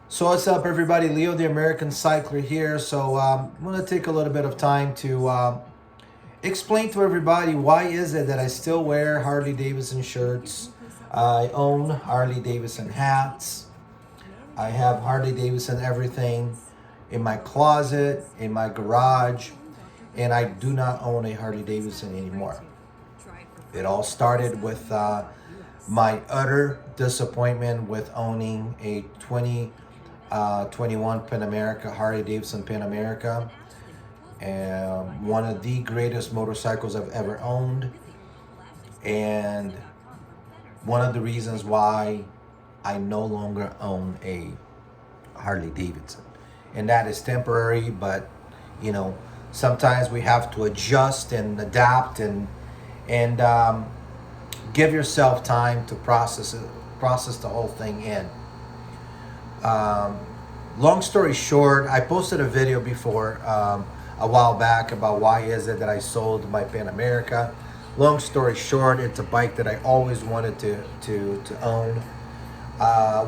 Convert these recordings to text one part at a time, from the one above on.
So what's up, everybody? Leo, the American Cycler here. I'm going to take a little bit of time to explain to everybody why is it that I still wear Harley Davidson shirts. I own Harley Davidson hats. I have Harley Davidson everything in my closet, in my garage, and I do not own a Harley Davidson anymore. It all started with my utter disappointment with owning a 2021 Pan America, Harley Davidson Pan America, and one of the greatest motorcycles I've ever owned, and one of the reasons why I no longer own a Harley Davidson. And that is temporary, but you know, sometimes we have to adjust and adapt and give yourself time to process the whole thing in. Um, Long story short, I posted a video before a while back about why is it that I sold my Pan America. Long story short, it's a bike that I always wanted to own.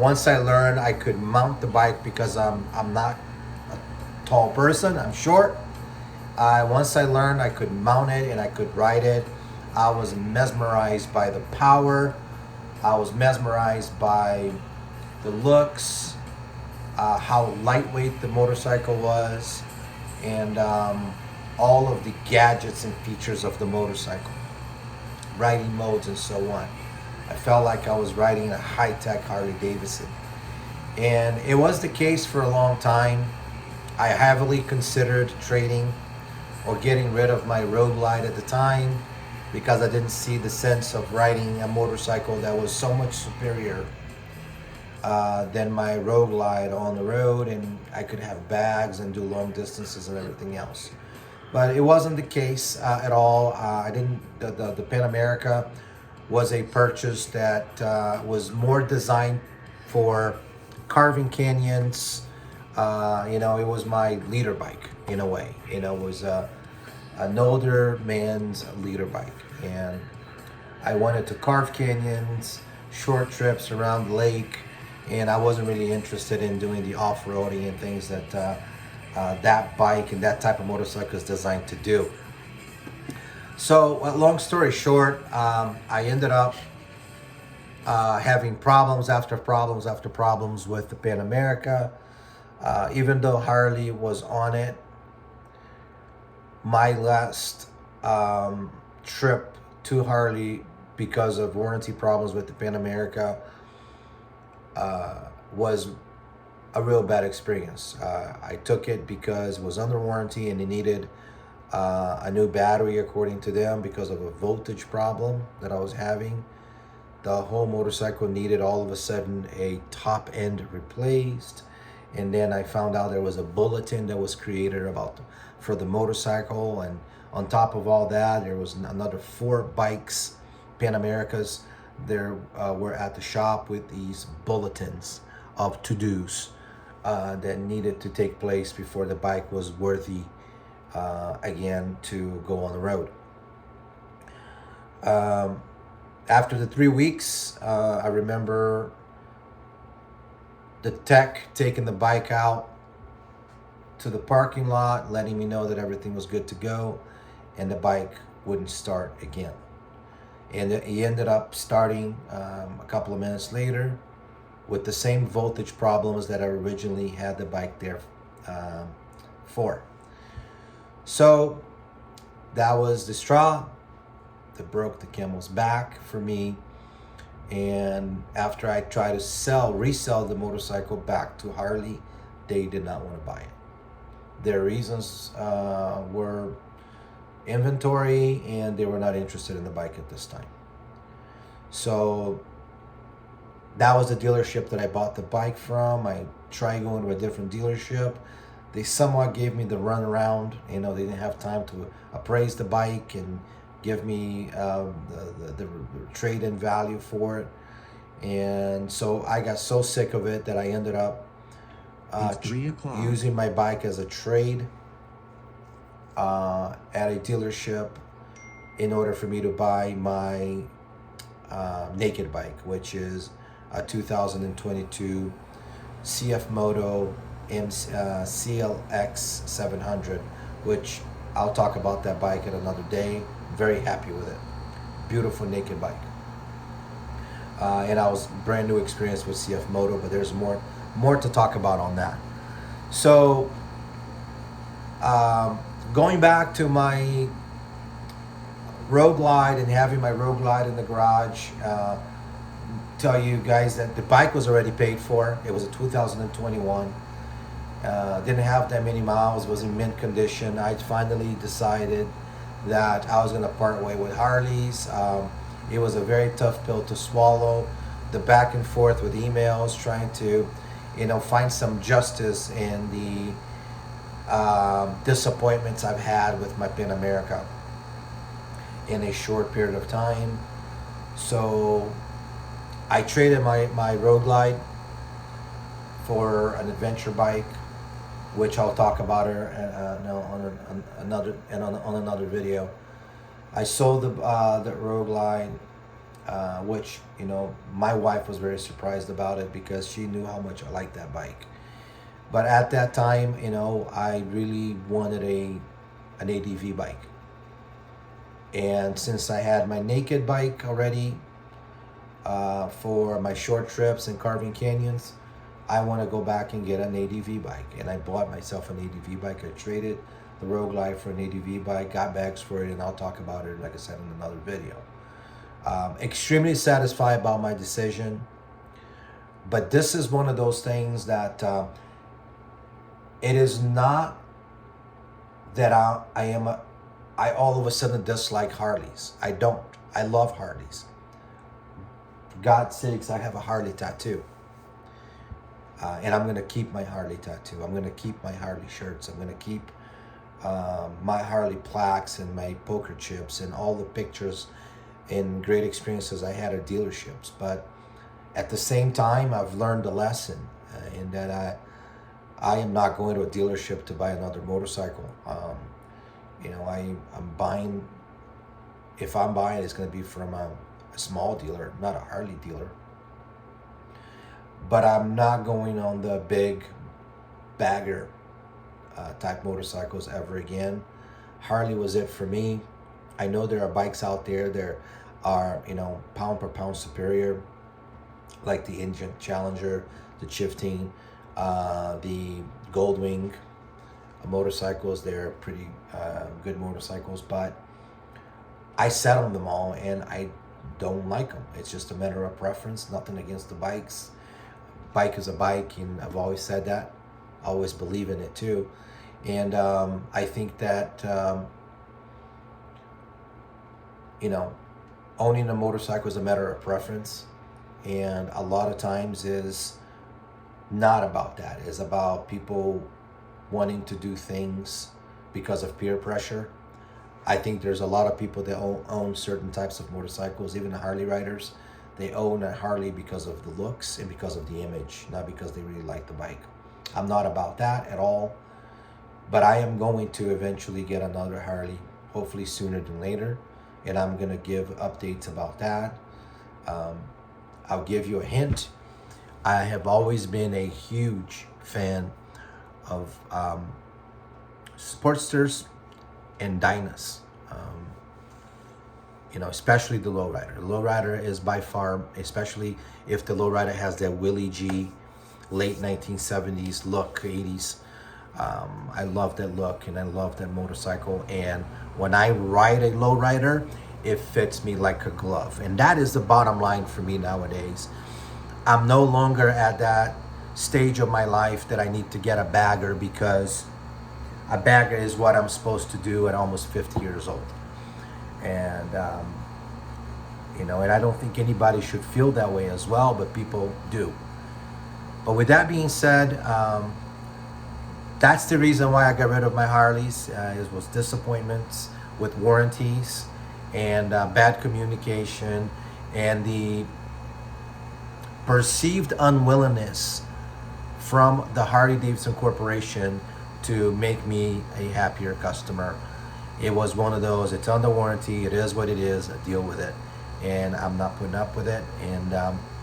Once I learned I could mount the bike because I'm not a tall person, I'm short. Once I learned I could mount it and I could ride it, I was mesmerized by the power. I was mesmerized by the looks, how lightweight the motorcycle was, and all of the gadgets and features of the motorcycle, riding modes, and so on. I felt like I was riding a high-tech Harley Davidson. And it was the case for a long time. I heavily considered trading or getting rid of my Road Glide at the time because I didn't see the sense of riding a motorcycle that was so much superior than my Road Glide on the road, and I could have bags and do long distances and everything else. But it wasn't the case at all. I didn't. The Pan America was a purchase that was more designed for carving canyons. It was my leader bike in a way. It was an older man's leader bike, and I wanted to carve canyons, short trips around the lake, and I wasn't really interested in doing the off-roading and things that that bike and that type of motorcycle is designed to do. So, long story short, I ended up having problems after problems after problems with the Pan America. Even though Harley was on it, my last trip to Harley because of warranty problems with the Pan America was a real bad experience. I took it because it was under warranty and it needed a new battery according to them because of a voltage problem that I was having. The whole motorcycle needed all of a sudden a top end replaced, and then I found out there was a bulletin that was created for the motorcycle, and on top of all that there was another 4 bikes, Pan Americas, there were at the shop with these bulletins of to-dos that needed to take place before the bike was worthy again to go on the road. After the 3 weeks, I remember the tech taking the bike out to the parking lot, letting me know that everything was good to go, and the bike wouldn't start again. And he ended up starting a couple of minutes later with the same voltage problems that I originally had the bike there for. So that was the straw that broke the camel's back for me. And after I tried to resell the motorcycle back to Harley, they did not want to buy it. Their reasons were inventory, and they were not interested in the bike at this time. So that was the dealership that I bought the bike from. I tried going to a different dealership. They somewhat gave me the runaround. They didn't have time to appraise the bike and give me the trade-in value for it. And so I got so sick of it that I ended up using my bike as a trade at a dealership in order for me to buy my naked bike, which is a 2022 CF Moto CLX 700, which I'll talk about that bike at another day. Very happy with it. Beautiful naked bike. And I was brand new experience with CF Moto, but there's more to talk about on that. So going back to my Road Glide and having my Road Glide in the garage, tell you guys that the bike was already paid for. It was a 2021. Didn't have that many miles, was in mint condition. I finally decided that I was going to part way with Harleys. It was a very tough pill to swallow. The back and forth with emails, trying to, find some justice in the disappointments I've had with my Pan America in a short period of time. So I traded my Road Glide for an adventure bike, which I'll talk about on another video. I sold the Road Glide, which my wife was very surprised about it because she knew how much I liked that bike. But at that time, I really wanted an ADV bike. And since I had my naked bike already for my short trips and carving canyons, I want to go back and get an ADV bike. And I bought myself an ADV bike. I traded the Road Glide for an ADV bike, got bags for it, and I'll talk about it, like I said, in another video. Extremely satisfied about my decision. But this is one of those things that it is not that I all of a sudden dislike Harleys. I don't. I love Harleys. For God's sakes, I have a Harley tattoo. And I'm going to keep my Harley tattoo. I'm going to keep my Harley shirts. I'm going to keep my Harley plaques and my poker chips and all the pictures and great experiences I had at dealerships. But at the same time, I've learned a lesson in that I am not going to a dealership to buy another motorcycle. I'm buying, if I'm buying, it's going to be from a small dealer, not a Harley dealer. But I'm not going on the big bagger type motorcycles ever again. Harley was it for me. I know there are bikes out there that are, pound per pound superior, like the Engine Challenger, the Chieftain, the Goldwing motorcycles. They're pretty good motorcycles, but I sat on them all and I don't like them. It's just a matter of preference. Nothing against the bikes. Bike is a bike, and I've always said that. I always believe in it too. And I think that owning a motorcycle is a matter of preference, and a lot of times is not about that. It's about people wanting to do things because of peer pressure. I think there's a lot of people that own certain types of motorcycles, even the Harley riders. They own a Harley because of the looks and because of the image, not because they really like the bike. I'm not about that at all, but I am going to eventually get another Harley, hopefully sooner than later, and I'm going to give updates about that. I'll give you a hint. I have always been a huge fan of Sportsters and Dynas. Especially the lowrider. The lowrider is by far, especially if the lowrider has that Willie G late 1970s look, 80s. I love that look and I love that motorcycle. And when I ride a lowrider, it fits me like a glove. And that is the bottom line for me nowadays. I'm no longer at that stage of my life that I need to get a bagger, because a bagger is what I'm supposed to do at almost 50 years old. And and I don't think anybody should feel that way as well, but people do. But with that being said, that's the reason why I got rid of my Harleys. It was disappointments with warranties and bad communication and the perceived unwillingness from the Harley Davidson Corporation to make me a happier customer. It was one of those, it's under warranty, it is what it is, I deal with it, and I'm not putting up with it. And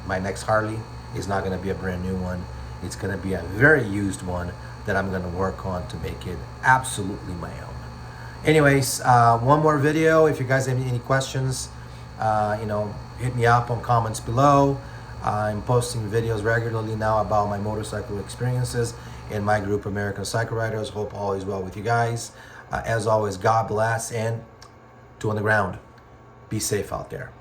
my next Harley is not going to be a brand new one. It's going to be a very used one that I'm going to work on to make it absolutely my own. Anyways, one more video. If you guys have any questions, hit me up on comments below. I'm posting videos regularly now about my motorcycle experiences in my group, American Cycle Riders. Hope all is well with you guys. As always, God bless, and two on the ground. Be safe out there.